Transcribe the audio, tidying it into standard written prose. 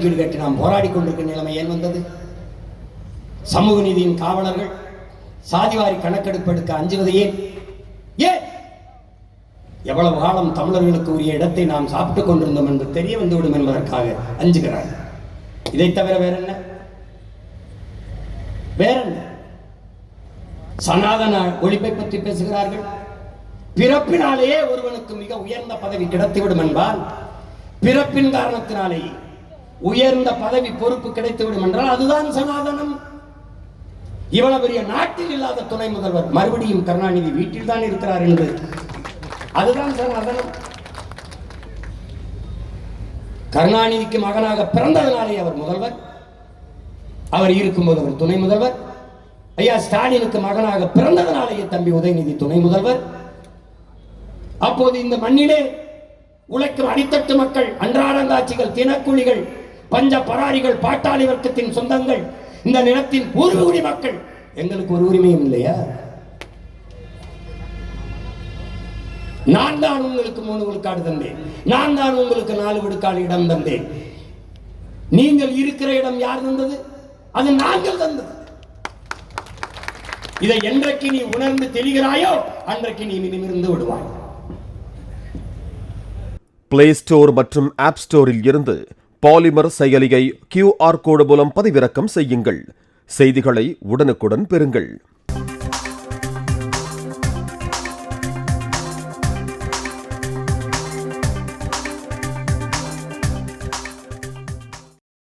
இடஒதுக்கீடு கேட்டு நாம் போராடி கொண்டிருக்கிற நிலைமை ஏன் வந்தது? சமூக நீதியின் காவலர்கள் சாதிவாரி கணக்கெடுப்பு எடுக்க அஞ்சுவது ஏன்? எவ்வளவு காலம் தமிழர்களுக்கு உரிய இடத்தை நாம் சாப்பிட்டுக் கொண்டிருந்தோம் என்று தெரிய வந்துவிடும் என்பதற்காக அஞ்சுகிறார்கள். இதை தவிர வேற என்ன? சனாதன ஒழிப்பை பற்றி பேசுகிறார்கள். பிறப்பினாலேயே ஒருவனுக்கு மிக உயர்ந்த பதவி கிடைத்துவிடும் என்பால், பிறப்பின் காரணத்தினாலேயே உயர்ந்த பதவி பொறுப்பு கிடைத்துவிடும் என்றால் அதுதான் சனாதனம். இவ்வளவு பெரிய நாட்டில் இல்லாத துணை முதல்வர் மறுபடியும் கருணாநிதி வீட்டில் தான் இருக்கிறார் என்று அதுதான் சனாதனம். கருணாநிதிக்கு மகனாக பிறந்ததனாலே அவர் முதல்வர், அவர் இருக்கும்போது அவர் துணை முதல்வர். ஐயா ஸ்டாலினுக்கு மகனாக பிறந்ததனாலேயே தம்பி உதயநிதி துணை முதல்வர். அப்போது இந்த மண்ணிலே உழைக்கும் அடித்தட்டு மக்கள், அன்றாடங்காட்சிகள், தினக்கூலிகள், பஞ்ச பராரிகள், பாட்டாளி வர்க்கத்தின் சொந்தங்கள், இந்த நிலத்தின் பூர்வகுடி மக்கள், எங்களுக்கு ஒரு உரிமையும் இல்லையா? நான் தான் உங்களுக்கு 3 விழுக்காடு தந்தேன், நான் தான் உங்களுக்கு 4 விழுக்காடு இடம் தந்தேன். நீங்கள் இருக்கிற இடம் யார் தந்தது? அது நாங்கள் தந்தது. இதை என்றைக்கு நீ உணர்ந்து தெளிகிறாயோ அன்றைக்கு நீ நிமிர்ந்து விடுவாய். பிளே ஸ்டோர் மற்றும் ஆப் ஸ்டோரில் இருந்து பாலிமர் செயலியை QR கோடு மூலம் பதிவிறக்கம் செய்யுங்கள். செய்திகளை உடனுக்குடன் பெறுங்கள்.